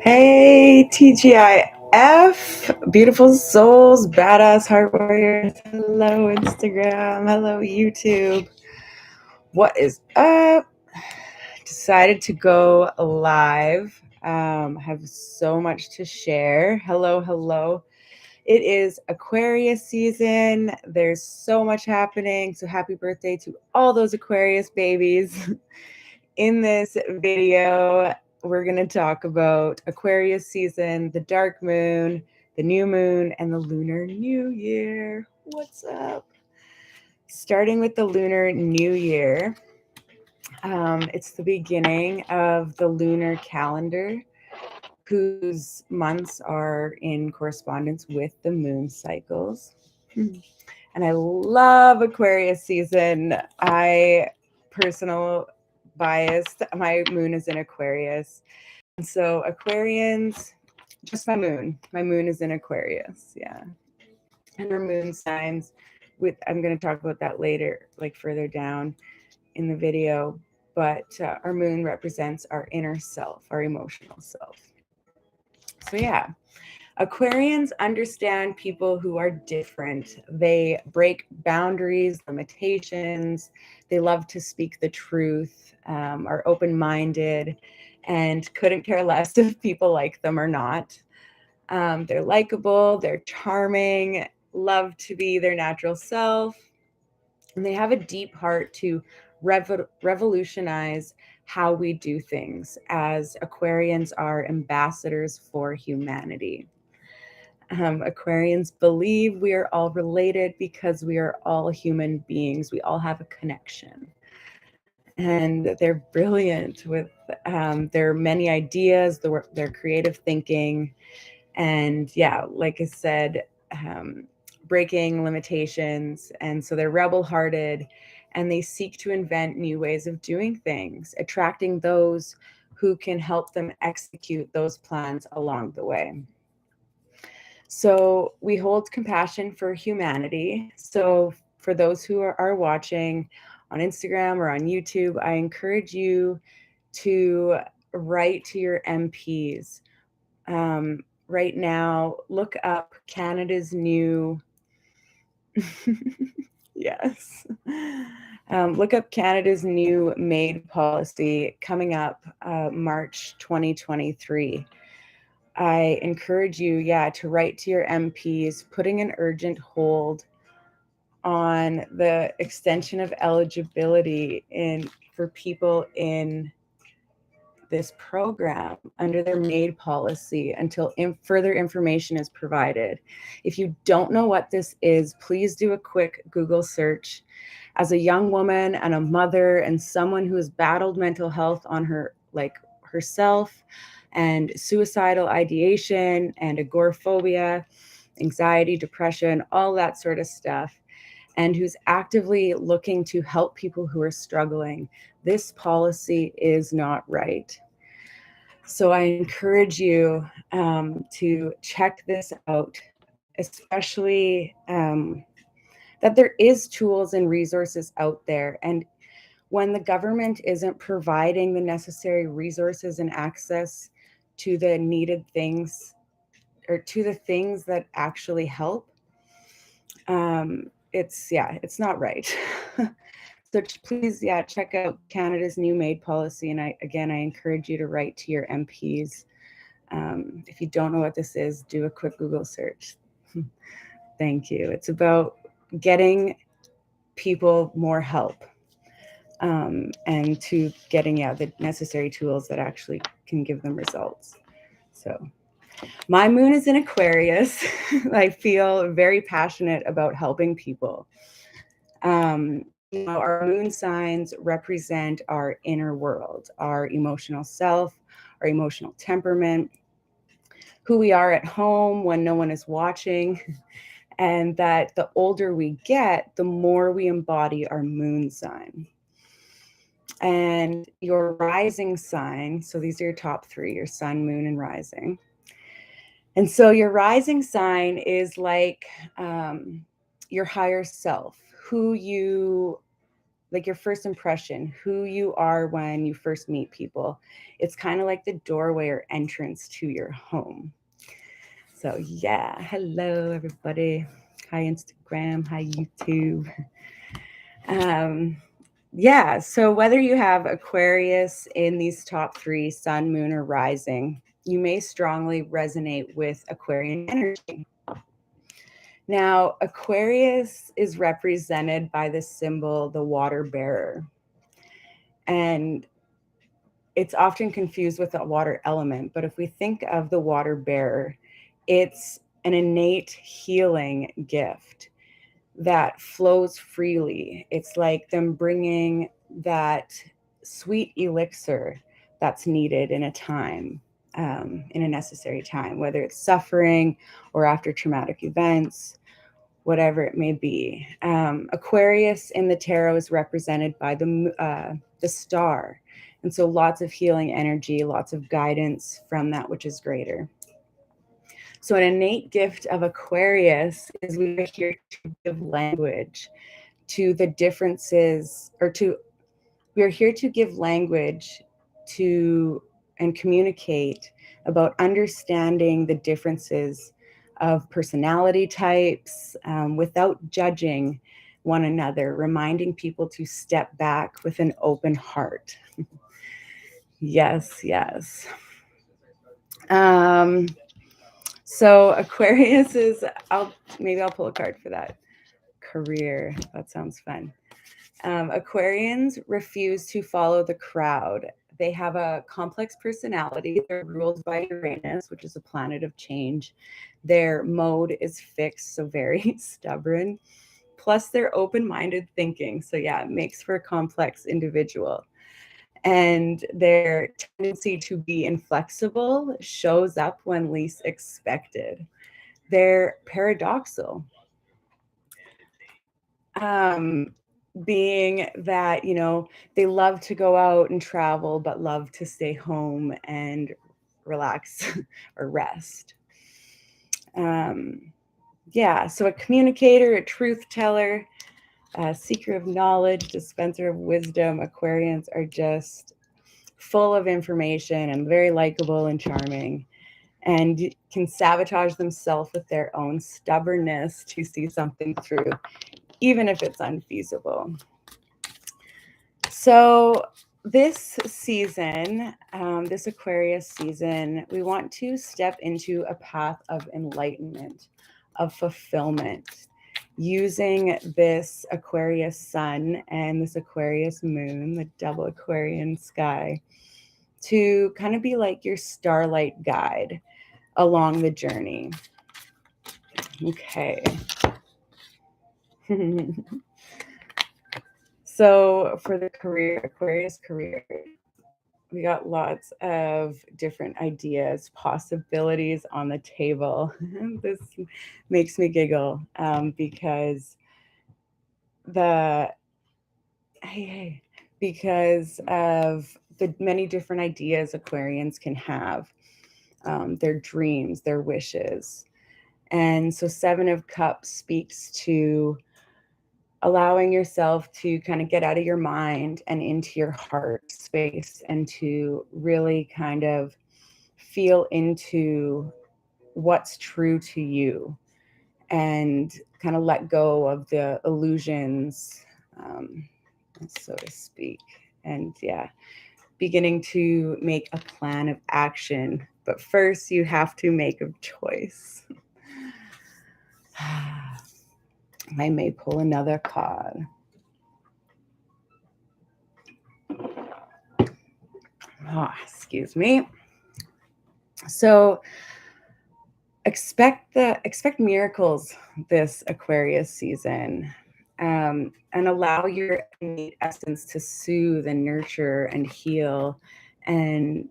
Hey, TGIF, beautiful souls, badass heart warriors. Hello, Instagram. Hello, YouTube. What is up? Decided to go live. Have so much to share. Hello. It is Aquarius season. There's so much happening. So happy birthday to all those Aquarius babies. In this video, we're going to talk about Aquarius season, the dark moon, the new moon, and the lunar new year. What's up? Starting with the lunar new year. It's the beginning of the lunar calendar, whose months are in correspondence with the moon cycles. And I love Aquarius season. Personal biased, my moon is in Aquarius. And so Aquarians, just my moon is in Aquarius. Yeah. And our moon signs, I'm going to talk about that later, like further down in the video. But our moon represents our inner self, our emotional self. So yeah, Aquarians understand people who are different. They break boundaries, limitations. They love to speak the truth, are open-minded, and couldn't care less if people like them or not. They're likable, they're charming, love to be their natural self, and they have a deep heart to revolutionize how we do things, as Aquarians are ambassadors for humanity. Aquarians believe we are all related because we are all human beings. We all have a connection. And they're brilliant with their many ideas, their creative thinking. And yeah, like I said, breaking limitations. And so they're rebel-hearted, and they seek to invent new ways of doing things, attracting those who can help them execute those plans along the way. So we hold compassion for humanity. So for those who are watching on Instagram or on YouTube, I encourage you to write to your MPs. Right now, look up Canada's new, yes. Look up Canada's new MAID policy coming up March 2023. I encourage you, to write to your MPs, putting an urgent hold on the extension of eligibility for people in this program under their MAID policy until further information is provided. If you don't know what this is, please do a quick Google search. As a young woman and a mother and someone who has battled mental health on herself, and suicidal ideation and agoraphobia, anxiety, depression, all that sort of stuff, and who's actively looking to help people who are struggling, this policy is not right. So I encourage you to check this out, especially that there is tools and resources out there. And when the government isn't providing the necessary resources and access to the needed things, or to the things that actually help, it's not right. So please, check out Canada's new MAID policy. And I encourage you to write to your MPs. If you don't know what this is, do a quick Google search. Thank you. It's about getting people more help, and to getting the necessary tools that actually can give them results. So my moon is in Aquarius. I feel very passionate about helping people. Our moon signs represent our inner world, our emotional self, our emotional temperament, who we are at home when no one is watching, and that the older we get, the more we embody our moon sign. And your rising sign, so these are your top three, your sun, moon, and rising. And so your rising sign is like your higher self, who you, like your first impression, who you are when you first meet people. It's kind of like the doorway or entrance to your home. So yeah, hello everybody. Hi Instagram, hi YouTube. Yeah, so whether you have Aquarius in these top 3, sun, moon, or rising, you may strongly resonate with Aquarian energy. Now, Aquarius is represented by the symbol, the water bearer. And it's often confused with the water element. But if we think of the water bearer, it's an innate healing gift that flows freely. It's like them bringing that sweet elixir that's needed in a time, in a necessary time, whether it's suffering or after traumatic events, whatever it may be. Aquarius in the tarot is represented by the star. And so lots of healing energy, lots of guidance from that which is greater. So an innate gift of Aquarius is we are here to give language to the differences, we are here to give language to and communicate about understanding the differences of personality types, without judging one another, reminding people to step back with an open heart. Yes, yes. So Aquarius is, maybe I'll pull a card for that. Career, that sounds fun. Aquarians refuse to follow the crowd. They have a complex personality. They're ruled by Uranus, which is a planet of change. Their mode is fixed, so very stubborn. Plus, they're open-minded thinking. So yeah, it makes for a complex individual. And their tendency to be inflexible shows up when least expected. They're paradoxal. Being that, you know, they love to go out and travel, but love to stay home and relax or rest. Yeah, so a communicator, a truth teller, a seeker of knowledge, dispenser of wisdom. Aquarians are just full of information and very likable and charming, and can sabotage themselves with their own stubbornness to see something through, even if it's unfeasible. So this season, this Aquarius season, we want to step into a path of enlightenment, of fulfillment, using this Aquarius sun and this Aquarius moon, the double Aquarian sky, to kind of be like your starlight guide along the journey. Okay. So for the career, Aquarius career, we got lots of different ideas, possibilities on the table. This makes me giggle, because because of the many different ideas Aquarians can have, their dreams, their wishes. And so 7 of Cups speaks to allowing yourself to kind of get out of your mind and into your heart space, and to really kind of feel into what's true to you, and kind of let go of the illusions, so to speak. And yeah, beginning to make a plan of action. But first, you have to make a choice. I may pull another card. Oh, excuse me. So expect miracles this Aquarius season, and allow your innate essence to soothe and nurture and heal and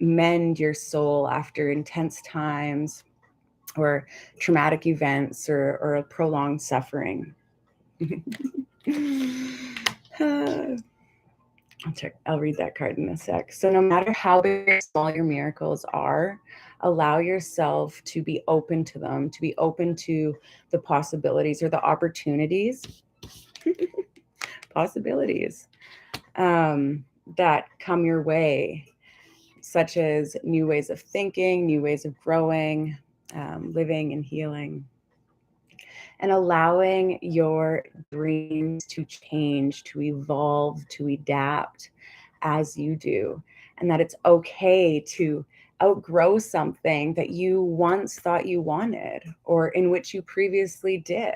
mend your soul after intense times or traumatic events or a prolonged suffering. I'll read that card in a sec. So no matter how big or small your miracles are, allow yourself to be open to them, to be open to the possibilities or the opportunities, possibilities that come your way, such as new ways of thinking, new ways of growing, living and healing, and allowing your dreams to change, to evolve, to adapt as you do, and that it's okay to outgrow something that you once thought you wanted or in which you previously did,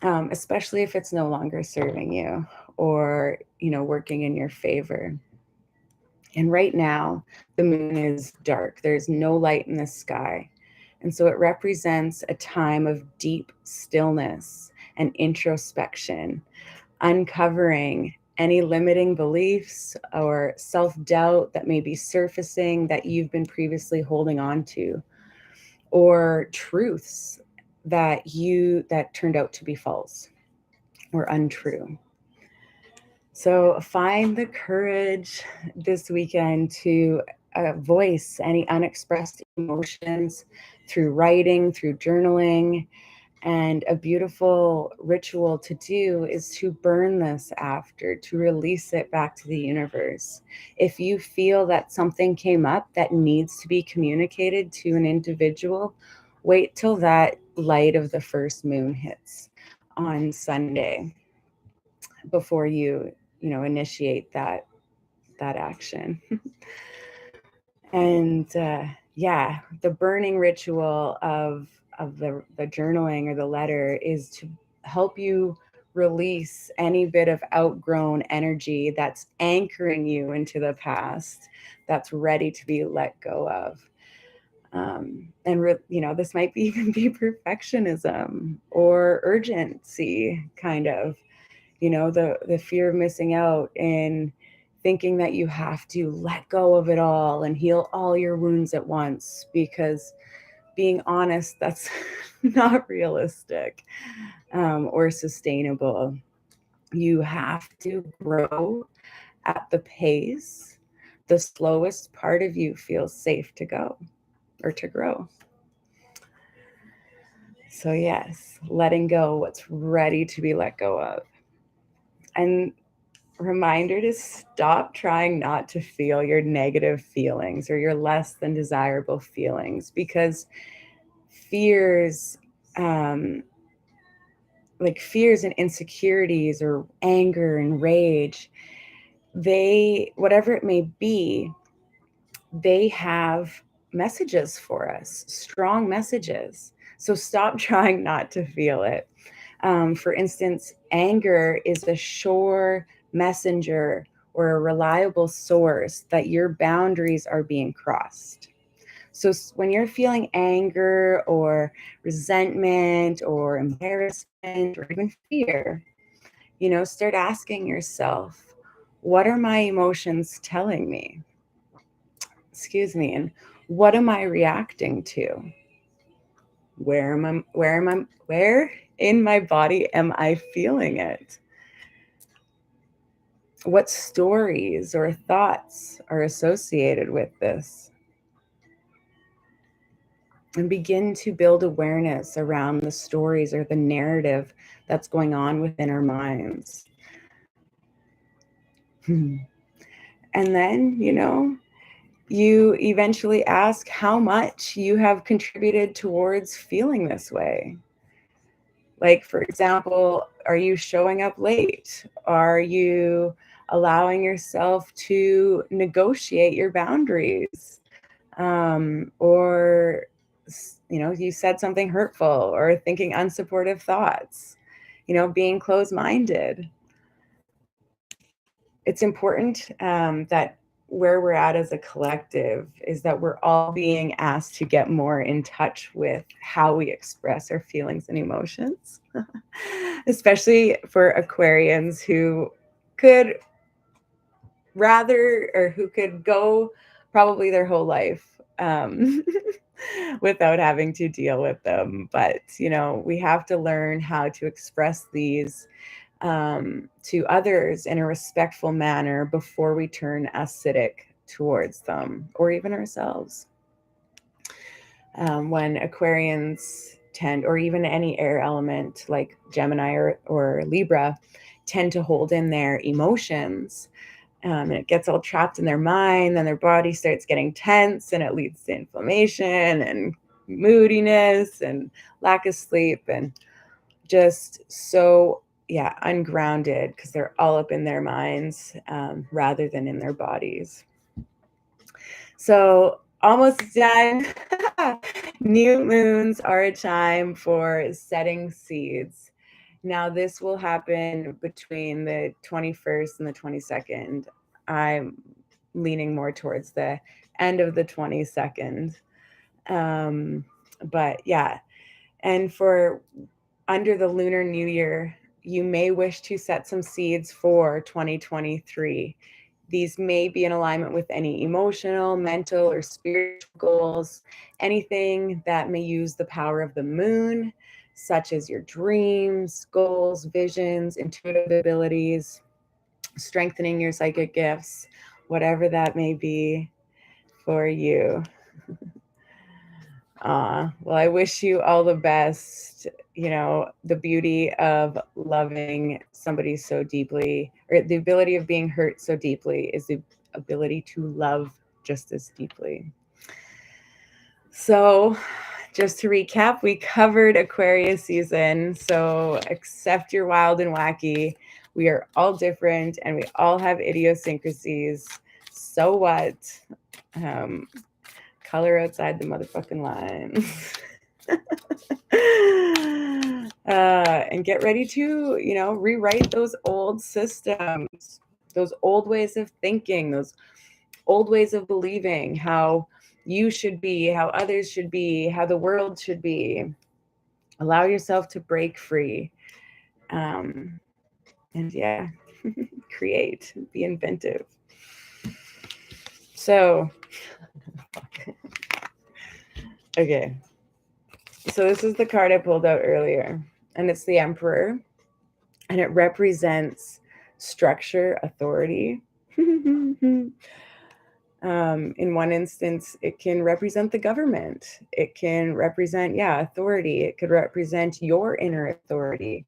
especially if it's no longer serving you or, working in your favor. And right now, the moon is dark. There's no light in the sky. And so it represents a time of deep stillness and introspection, uncovering any limiting beliefs or self-doubt that may be surfacing that you've been previously holding on to, or truths that turned out to be false or untrue. So find the courage this weekend to voice any unexpressed emotions through writing, through journaling. And a beautiful ritual to do is to burn this after, to release it back to the universe. If you feel that something came up that needs to be communicated to an individual, wait till that light of the first moon hits on Sunday before you initiate that action. And the burning ritual of the journaling or the letter is to help you release any bit of outgrown energy that's anchoring you into the past, that's ready to be let go of. This might even be perfectionism or urgency, kind of, the fear of missing out and thinking that you have to let go of it all and heal all your wounds at once, because being honest, that's not realistic or sustainable. You have to grow at the pace the slowest part of you feels safe to go or to grow. So yes, letting go what's ready to be let go of. And reminder to stop trying not to feel your negative feelings or your less than desirable feelings, because fears, like fears and insecurities or anger and rage, whatever it may be, they have messages for us, strong messages. So stop trying not to feel it. For instance, anger is a sure messenger or a reliable source that your boundaries are being crossed. So when you're feeling anger or resentment or embarrassment or even fear, start asking yourself, what are my emotions telling me? And what am I reacting to? Where in my body am I feeling it? What stories or thoughts are associated with this? And begin to build awareness around the stories or the narrative that's going on within our minds. And then, you eventually ask how much you have contributed towards feeling this way. Like, for example, are you showing up late? Are you allowing yourself to negotiate your boundaries? Or, you said something hurtful or thinking unsupportive thoughts, being closed-minded. It's important that where we're at as a collective is that we're all being asked to get more in touch with how we express our feelings and emotions, especially for Aquarians who could go probably their whole life without having to deal with them. But, we have to learn how to express these to others in a respectful manner before we turn acidic towards them or even ourselves. when Aquarians tend, or even any air element like Gemini or Libra, tend to hold in their emotions. And it gets all trapped in their mind, then their body starts getting tense, and it leads to inflammation and moodiness and lack of sleep, and just so, yeah, ungrounded, because they're all up in their minds rather than in their bodies. So almost done. New moons are a time for setting seeds. Now, this will happen between the 21st and the 22nd. I'm leaning more towards the end of the 22nd. But yeah, and for under the Lunar New Year, you may wish to set some seeds for 2023. These may be in alignment with any emotional, mental, or spiritual goals, anything that may use the power of the moon, such as your dreams, goals, visions, intuitive abilities, strengthening your psychic gifts, whatever that may be for you. Well, I wish you all the best. You know, the beauty of loving somebody so deeply, or the ability of being hurt so deeply, is the ability to love just as deeply. So, just to recap, we covered Aquarius season. So, accept your wild and wacky. We are all different and we all have idiosyncrasies. So what? Color outside the motherfucking lines. And get ready to, rewrite those old systems, those old ways of thinking, those old ways of believing, how you should be, how others should be, how the world should be. Allow yourself to break free. And yeah, create, be inventive. So, okay. So this is the card I pulled out earlier, and it's the Emperor, and it represents structure, authority. In one instance, it can represent the government. It can represent, authority. It could represent your inner authority,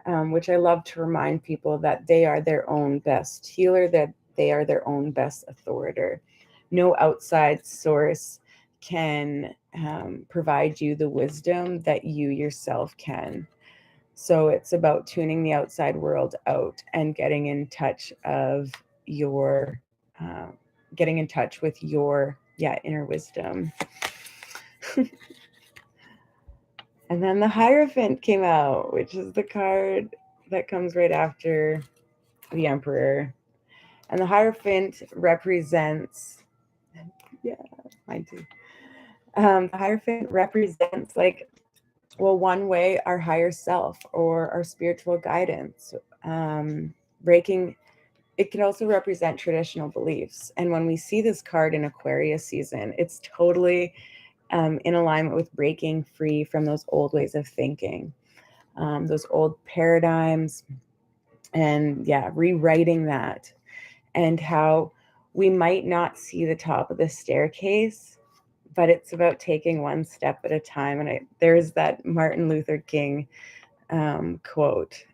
which I love to remind people that they are their own best healer, that they are their own best authoritator. No outside source can provide you the wisdom that you yourself can. So it's about tuning the outside world out and getting in touch with your inner wisdom. And then the Hierophant came out, which is the card that comes right after the Emperor. And the Hierophant represents, mine too. The Hierophant represents, one way, our higher self or our spiritual guidance. Breaking, it can also represent traditional beliefs. And when we see this card in Aquarius season, it's totally in alignment with breaking free from those old ways of thinking, those old paradigms, and rewriting that, and how we might not see the top of the staircase, but it's about taking one step at a time. And there's that Martin Luther King quote,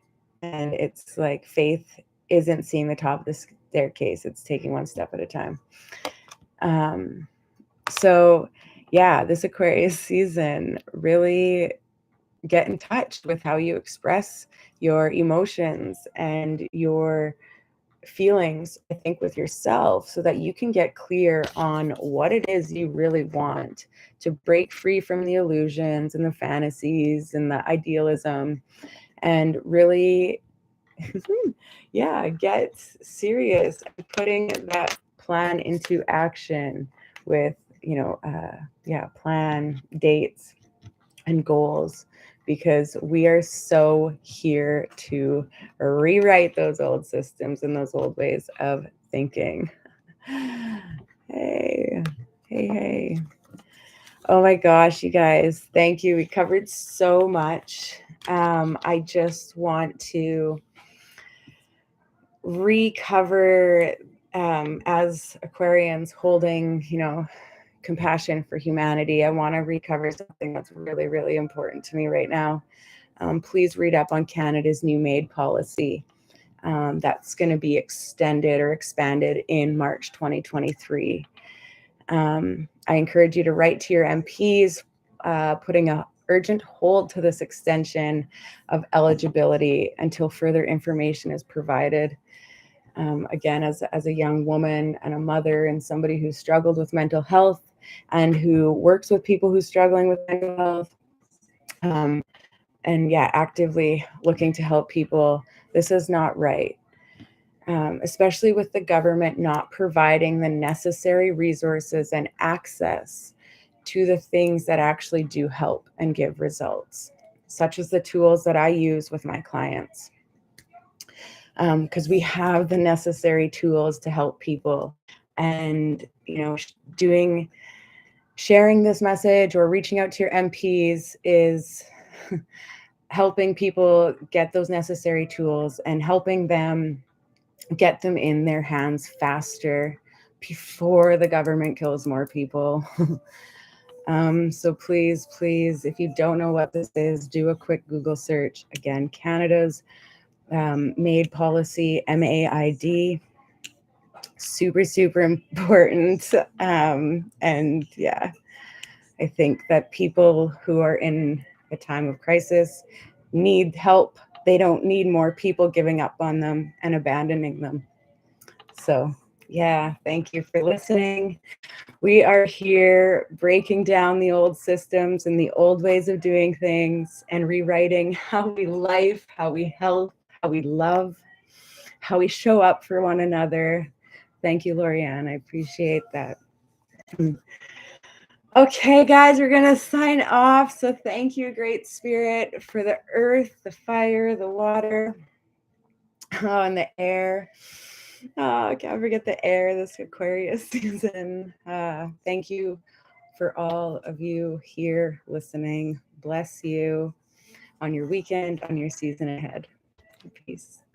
and it's like, faith isn't seeing the top of the staircase, it's taking one step at a time. So this Aquarius season, really get in touch with how you express your emotions and your feelings, I think, with yourself, so that you can get clear on what it is you really want, to break free from the illusions and the fantasies and the idealism, and really get serious and putting that plan into action with plan, dates, and goals, because we are so here to rewrite those old systems and those old ways of thinking. Hey. Oh my gosh, you guys, thank you. We covered so much. I just want to recover, as Aquarians holding, compassion for humanity, I want to recover something that's really, really important to me right now. Please read up on Canada's new MAID policy. That's going to be extended or expanded in March 2023. I encourage you to write to your MPs, putting an urgent hold to this extension of eligibility until further information is provided. Again, as a young woman and a mother and somebody who struggled with mental health and who works with people who are struggling with mental health, and yeah, actively looking to help people, this is not right. Especially with the government not providing the necessary resources and access to the things that actually do help and give results, such as the tools that I use with my clients. Because we have the necessary tools to help people, and sharing this message or reaching out to your MPs is helping people get those necessary tools and helping them get them in their hands faster before the government kills more people. So please, if you don't know what this is, do a quick Google search. Again, Canada's MAID policy, MAID, super, super important. And yeah, I think that people who are in a time of crisis need help. They don't need more people giving up on them and abandoning them. So yeah, thank you for listening. We are here breaking down the old systems and the old ways of doing things and rewriting how we life, how we help, how we love, how we show up for one another. Thank you, Lorianne. I appreciate that. Okay, guys, we're going to sign off. So thank you, Great Spirit, for the earth, the fire, the water, and the air. I can't forget the air this Aquarius season. Thank you for all of you here listening. Bless you on your weekend, on your season ahead. Peace.